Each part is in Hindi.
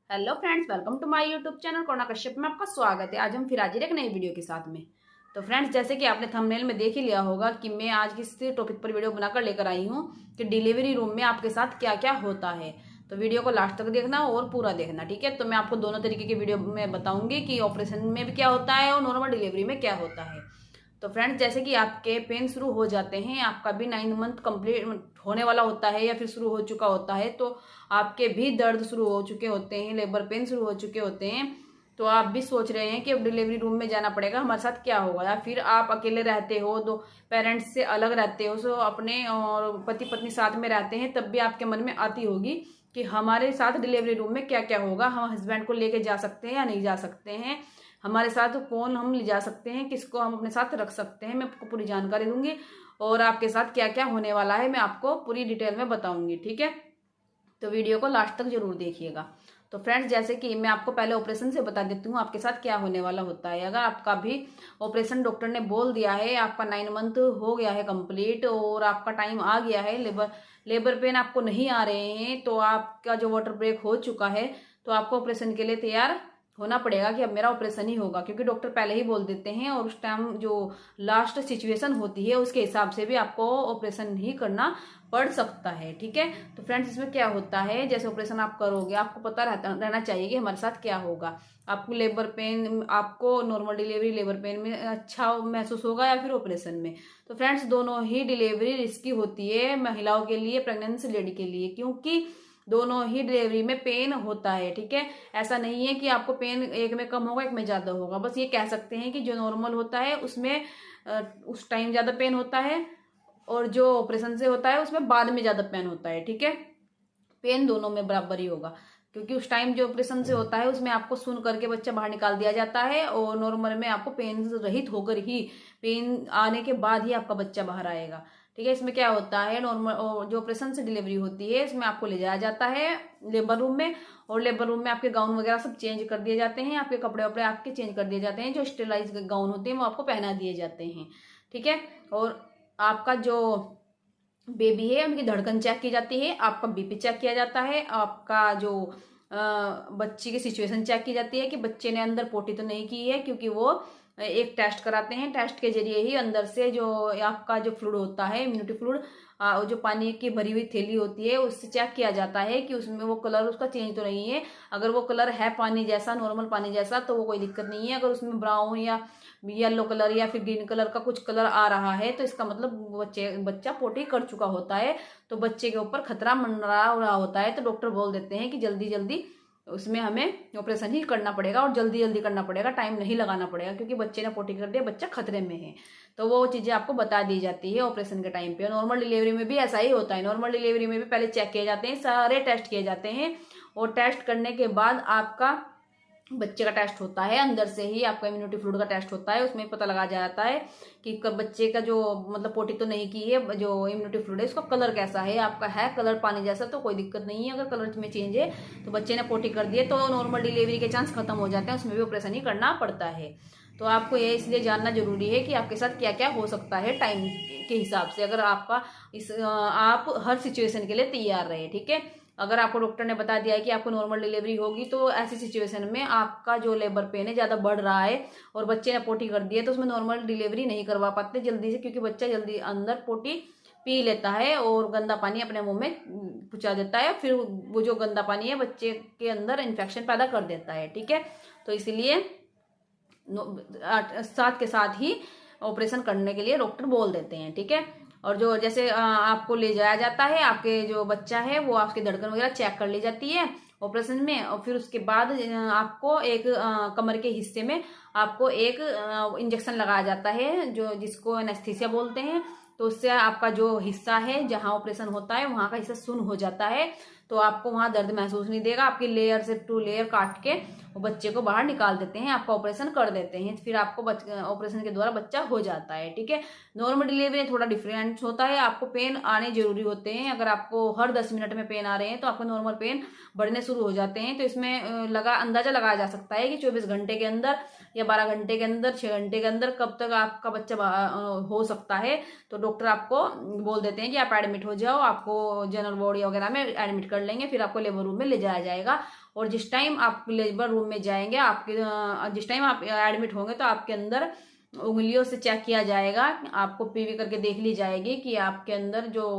Hello friends, welcome to my YouTube channel corona Kashyap में आपका स्वागत है। आज हम फिर हाजिर एक नई वीडियो के साथ में। तो फ्रेंड्स, जैसे कि आपने थंबनेल में देख ही लिया होगा कि मैं आज किस टॉपिक पर वीडियो बनाकर लेकर आई हूँ कि डिलीवरी रूम में आपके साथ क्या क्या होता है। तो वीडियो को लास्ट तक देखना और पूरा देखना, ठीक है। तो मैं आपको दोनों तरीके की वीडियो में बताऊंगी कि ऑपरेशन में भी क्या होता है और नॉर्मल डिलीवरी में क्या होता है। तो फ्रेंड्स, जैसे कि आपके पेन शुरू हो जाते हैं, आपका भी 9 मंथ कंप्लीट होने वाला होता है या फिर शुरू हो चुका होता है, तो आपके भी दर्द शुरू हो चुके होते हैं, लेबर पेन शुरू हो चुके होते हैं, तो आप भी सोच रहे हैं कि अब डिलीवरी रूम में जाना पड़ेगा, हमारे साथ क्या होगा। या फिर आप अकेले रहते हो, दो पेरेंट्स से अलग रहते हो, सो अपने और पति पत्नी साथ में रहते हैं, तब भी आपके मन में आती होगी कि हमारे साथ डिलीवरी रूम में क्या क्या होगा, हम हस्बैंड को लेके जा सकते हैं या नहीं जा सकते हैं, हमारे साथ कौन हम ले जा सकते हैं, किसको हम अपने साथ रख सकते हैं। मैं आपको पूरी जानकारी दूंगी और आपके साथ क्या क्या होने वाला है मैं आपको पूरी डिटेल में बताऊंगी, ठीक है। तो वीडियो को लास्ट तक जरूर देखिएगा। तो फ्रेंड्स, जैसे कि मैं आपको पहले ऑपरेशन से बता देती हूँ आपके साथ क्या होने वाला होता है। अगर आपका भी ऑपरेशन डॉक्टर ने बोल दिया है, आपका 9 मंथ हो गया है कंप्लीट और आपका टाइम आ गया है, लेबर पेन आपको नहीं आ रहे हैं, तो आपका जो वाटर ब्रेक हो चुका है, तो आपको ऑपरेशन के लिए तैयार होना पड़ेगा कि अब मेरा ऑपरेशन ही होगा, क्योंकि डॉक्टर पहले ही बोल देते हैं और उस टाइम जो लास्ट सिचुएशन होती है उसके हिसाब से भी आपको ऑपरेशन ही करना पड़ सकता है, ठीक है। तो फ्रेंड्स, इसमें क्या होता है, जैसे ऑपरेशन आप करोगे आपको पता रहना चाहिए कि हमारे साथ क्या होगा। आपको लेबर पेन, आपको नॉर्मल डिलीवरी लेबर पेन में अच्छा महसूस होगा या फिर ऑपरेशन में। तो फ्रेंड्स, दोनों ही डिलीवरी रिस्की होती है महिलाओं के लिए, प्रेगनेंसी लेडी के लिए, क्योंकि दोनों ही डिलीवरी में पेन होता है, ठीक है। ऐसा नहीं है कि आपको पेन एक में कम होगा एक में ज्यादा होगा, बस ये कह सकते हैं कि जो नॉर्मल होता है उसमें उस टाइम ज्यादा पेन होता है और जो ऑपरेशन से होता है उसमें बाद में ज्यादा पेन होता है, ठीक है। पेन दोनों में बराबर ही होगा, क्योंकि उस टाइम जो ऑपरेशन से होता है उसमें आपको सुन करके बच्चा बाहर निकाल दिया जाता है और नॉर्मल में आपको पेन रहित होकर ही, पेन आने के बाद ही आपका बच्चा बाहर आएगा, ठीक है। इसमें क्या होता है, नॉर्मल जो ऑपरेशन से डिलीवरी होती है इसमें आपको ले जाया जाता है लेबर रूम में, और लेबर रूम में आपके गाउन वगैरह सब चेंज कर दिए जाते हैं, आपके कपड़े वपड़े आपके चेंज कर दिए जाते हैं, जो स्टेलाइज गाउन होते हैं वो आपको पहना दिए जाते हैं, ठीक है। और आपका जो बेबी है उनकी धड़कन चेक की जाती है, आपका बीपी चेक किया जाता है, आपका जो बच्ची की सिचुएशन चेक की जाती है कि बच्चे ने अंदर पोटी तो नहीं की है, क्योंकि वो एक टेस्ट कराते हैं, टेस्ट के जरिए ही अंदर से जो आपका जो फ्लूइड होता है, इम्यूनिटी फ्लूइड, जो पानी की भरी हुई थैली होती है उससे चेक किया जाता है कि उसमें वो कलर उसका चेंज तो नहीं है। अगर वो कलर है पानी जैसा, नॉर्मल पानी जैसा, तो वो कोई दिक्कत नहीं है। अगर उसमें ब्राउन या येलो कलर या फिर ग्रीन कलर का कुछ कलर आ रहा है, तो इसका मतलब बच्चा पोटी कर चुका होता है, तो बच्चे के ऊपर खतरा मंडरा रहा होता है, तो डॉक्टर बोल देते हैं कि जल्दी जल्दी उसमें हमें ऑपरेशन ही करना पड़ेगा और जल्दी जल्दी करना पड़ेगा, टाइम नहीं लगाना पड़ेगा, क्योंकि बच्चे ने पोटी कर दिया, बच्चा खतरे में है। तो वो चीजें आपको बता दी जाती है ऑपरेशन के टाइम पे। नॉर्मल डिलीवरी में भी ऐसा ही होता है, नॉर्मल डिलीवरी में भी पहले चेक किए जाते हैं, सारे टेस्ट किए जाते हैं, और टेस्ट करने के बाद आपका बच्चे का टेस्ट होता है, अंदर से ही आपका इम्यूनिटी फ्लूइड का टेस्ट होता है, उसमें पता लगा जाता है कि बच्चे का जो मतलब पोटी तो नहीं की है, जो इम्यूनिटी फ्लूइड है उसका कलर कैसा है, आपका है कलर पानी जैसा तो कोई दिक्कत नहीं है, अगर कलर में चेंज है तो बच्चे ने पोटी कर दी है तो नॉर्मल डिलीवरी के चांस खत्म हो जाते हैं, उसमें भी ऑपरेशन ही करना पड़ता है। तो आपको ये इसलिए जानना जरूरी है कि आपके साथ क्या क्या हो सकता है टाइम के हिसाब से, अगर आपका आप हर सिचुएशन के लिए तैयार रहे, ठीक है। अगर आपको डॉक्टर ने बता दिया है कि आपको नॉर्मल डिलीवरी होगी, तो ऐसी सिचुएशन में आपका जो लेबर पेन है ज्यादा बढ़ रहा है और बच्चे ने पोटी कर दी है, तो उसमें नॉर्मल डिलीवरी नहीं करवा पाते जल्दी से, क्योंकि बच्चा जल्दी अंदर पोटी पी लेता है और गंदा पानी अपने मुंह में पहुंचा देता है, फिर वो जो गंदा पानी है बच्चे के अंदर इन्फेक्शन पैदा कर देता है, ठीक है। तो इसलिए साथ के साथ ही ऑपरेशन करने के लिए डॉक्टर बोल देते हैं, ठीक है। और जो जैसे आपको ले जाया जाता है, आपके जो बच्चा है वो आपकी धड़कन वगैरह चेक कर ली जाती है ऑपरेशन में, और फिर उसके बाद आपको एक कमर के हिस्से में आपको एक इंजेक्शन लगाया जाता है, जो जिसको एनेस्थीसिया बोलते हैं। तो उससे आपका जो हिस्सा है जहां ऑपरेशन होता है वहां का हिस्सा सुन्न हो जाता है, तो आपको वहां दर्द महसूस नहीं देगा, आपकी लेयर से 2 लेयर काट के वो बच्चे को बाहर निकाल देते हैं, आपका ऑपरेशन कर देते हैं, फिर आपको ऑपरेशन के द्वारा बच्चा हो जाता है, ठीक है। नॉर्मल डिलीवरी में थोड़ा डिफरेंट होता है, आपको पेन आने जरूरी होते हैं, अगर आपको हर 10 मिनट में पेन आ रहे हैं तो आपको नॉर्मल पेन बढ़ने शुरू हो जाते हैं, तो इसमें अंदाजा लगाया जा सकता है कि 24 घंटे के अंदर या 12 घंटे के अंदर, 6 घंटे के अंदर कब तक आपका बच्चा हो सकता है। तो डॉक्टर आपको बोल देते हैं कि आप एडमिट हो जाओ, आपको जनरल वार्ड वगैरह में एडमिट कर लेंगे, फिर आपको लेबर रूम में ले जाया जाएगा और जिस टाइम आप लेबर रूम में जाएंगे, आपके जिस टाइम आप एडमिट होंगे तो आपके अंदर उंगलियों से चेक किया जाएगा, आपको पीवी करके देख ली जाएगी कि आपके अंदर जो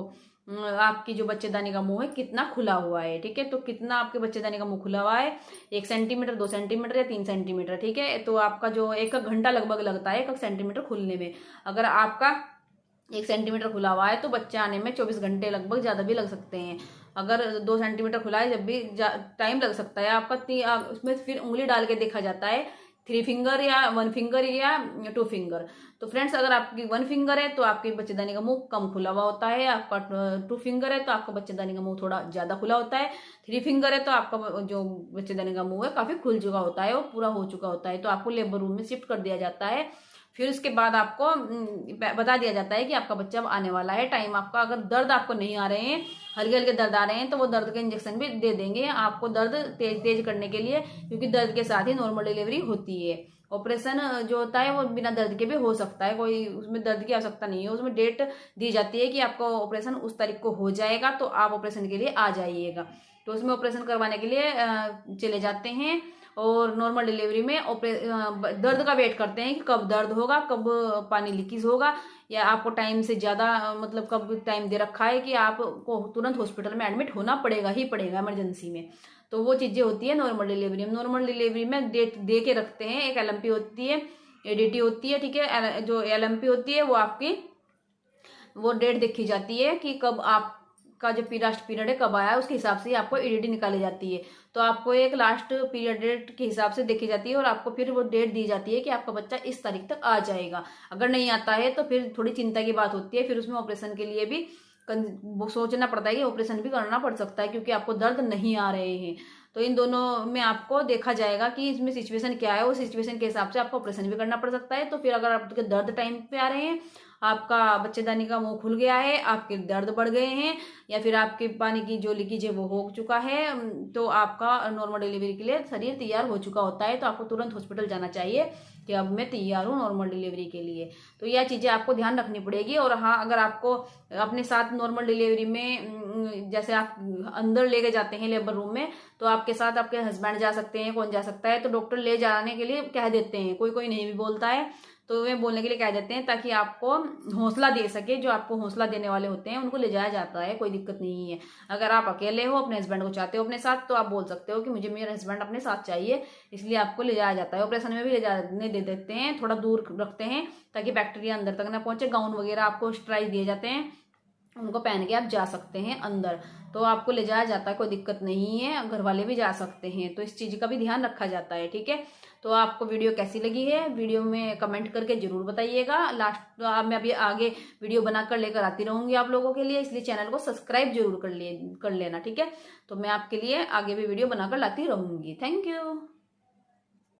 आपकी जो बच्चेदानी का मुंह है कितना खुला हुआ है। ठीक है, तो कितना आपके बच्चेदानी का मुंह खुला हुआ है, 1 सेंटीमीटर, 2 सेंटीमीटर या 3 सेंटीमीटर। ठीक है, तो आपका जो 1 घंटा लगभग लगता है 1 सेंटीमीटर खुलने में। अगर आपका 1 सेंटीमीटर खुला हुआ है तो बच्चे आने में 24 घंटे लगभग ज्यादा भी लग सकते हैं। अगर 2 सेंटीमीटर खुला है जब भी टाइम लग सकता है आपका। उसमें फिर उंगली डाल के देखा जाता है 3 फिंगर या 1 फिंगर या 2 फिंगर। तो फ्रेंड्स, अगर आपकी 1 फिंगर है तो आपके बच्चेदानी का मुंह कम खुला हुआ होता है। आपका 2 फिंगर है तो आपका बच्चेदानी का मुंह थोड़ा ज्यादा खुला होता है। 3 फिंगर है तो आपका जो बच्चेदानी का मुंह है काफी खुल चुका होता है, वो पूरा हो चुका होता है। तो आपको लेबर रूम में शिफ्ट कर दिया जाता है। फिर उसके बाद आपको बता दिया जाता है कि आपका बच्चा अब आने वाला है। टाइम आपका, अगर दर्द आपको नहीं आ रहे हैं, हल्के हल्के दर्द आ रहे हैं, तो वो दर्द के इंजेक्शन भी दे देंगे आपको दर्द तेज तेज करने के लिए, क्योंकि दर्द के साथ ही नॉर्मल डिलीवरी होती है। ऑपरेशन जो होता है वो बिना दर्द के भी हो सकता है, कोई उसमें दर्द की आवश्यकता नहीं है। उसमें डेट दी जाती है कि आपका ऑपरेशन उस तारीख को हो जाएगा, तो आप ऑपरेशन के लिए आ जाइएगा। तो उसमें ऑपरेशन करवाने के लिए चले जाते हैं। और नॉर्मल डिलीवरी में दर्द का वेट करते हैं कि कब दर्द होगा, कब पानी लीकेज होगा, या आपको टाइम से ज़्यादा मतलब कब टाइम दे रखा है कि आपको तुरंत हॉस्पिटल में एडमिट होना पड़ेगा ही पड़ेगा इमरजेंसी में। तो वो चीज़ें होती है नॉर्मल डिलीवरी में। नॉर्मल डिलीवरी में डेट दे के रखते हैं। एक LMP होती है, ADT होती है। ठीक है, जो LMP होती है वो आपकी वो डेट देखी जाती है कि कब आपका जो लास्ट पीरियड है कब आया है, उसके हिसाब से आपको EDT निकाली जाती है। तो आपको एक लास्ट पीरियड डेट के हिसाब से देखी जाती है और आपको फिर वो डेट दी जाती है कि आपका बच्चा इस तारीख तक आ जाएगा। अगर नहीं आता है तो फिर थोड़ी चिंता की बात होती है। फिर उसमें ऑपरेशन के लिए भी सोचना पड़ता है कि ऑपरेशन भी करना पड़ सकता है, क्योंकि आपको दर्द नहीं आ रहे हैं। तो इन दोनों में आपको देखा जाएगा कि इसमें सिचुएशन क्या है, उस सिचुएशन के हिसाब से आपको ऑपरेशन भी करना पड़ सकता है। तो फिर अगर आपके दर्द टाइम पे आ रहे हैं, आपका बच्चेदानी का मुंह खुल गया है, आपके दर्द बढ़ गए हैं, या फिर आपके पानी की जो लीकेज है वो हो चुका है, तो आपका नॉर्मल डिलीवरी के लिए शरीर तैयार हो चुका होता है। तो आपको तुरंत हॉस्पिटल जाना चाहिए कि अब मैं तैयार हूँ नॉर्मल डिलीवरी के लिए। तो यह चीज़ें आपको ध्यान रखनी पड़ेगी। और हाँ, अगर आपको अपने साथ नॉर्मल डिलीवरी में जैसे आप अंदर लेके जाते हैं लेबर रूम में, तो आपके साथ आपके हस्बैंड जा सकते हैं, कौन जा सकता है, तो डॉक्टर ले जाने के लिए कह देते हैं। कोई कोई नहीं भी बोलता है, तो वे बोलने के लिए कह देते हैं ताकि आपको हौसला दे सके। जो आपको हौसला देने वाले होते हैं उनको ले जाया जाता है, कोई दिक्कत नहीं है। अगर आप अकेले हो, अपने हस्बैंड को चाहते हो अपने साथ, तो आप बोल सकते हो कि मुझे मेरे हस्बैंड अपने साथ चाहिए, इसलिए आपको ले जाया जाता है। ऑपरेशन में भी ले जाने दे देते हैं, थोड़ा दूर रखते हैं ताकि बैक्टीरिया अंदर तक ना पहुंचे। गाउन वगैरह आपको स्ट्राइक दिए जाते हैं, उनको पहन के आप जा सकते हैं अंदर। तो आपको ले जाया जाता है, कोई दिक्कत नहीं है, घर वाले भी जा सकते हैं। तो इस चीज़ का भी ध्यान रखा जाता है। ठीक है, तो आपको वीडियो कैसी लगी है, वीडियो में कमेंट करके जरूर बताइएगा। लास्ट मैं अभी आगे वीडियो बनाकर लेकर आती रहूंगी आप लोगों के लिए, इसलिए चैनल को सब्सक्राइब जरूर कर लेना। ठीक है, तो मैं आपके लिए आगे भी वीडियो बनाकर लाती रहूंगी। Thank you.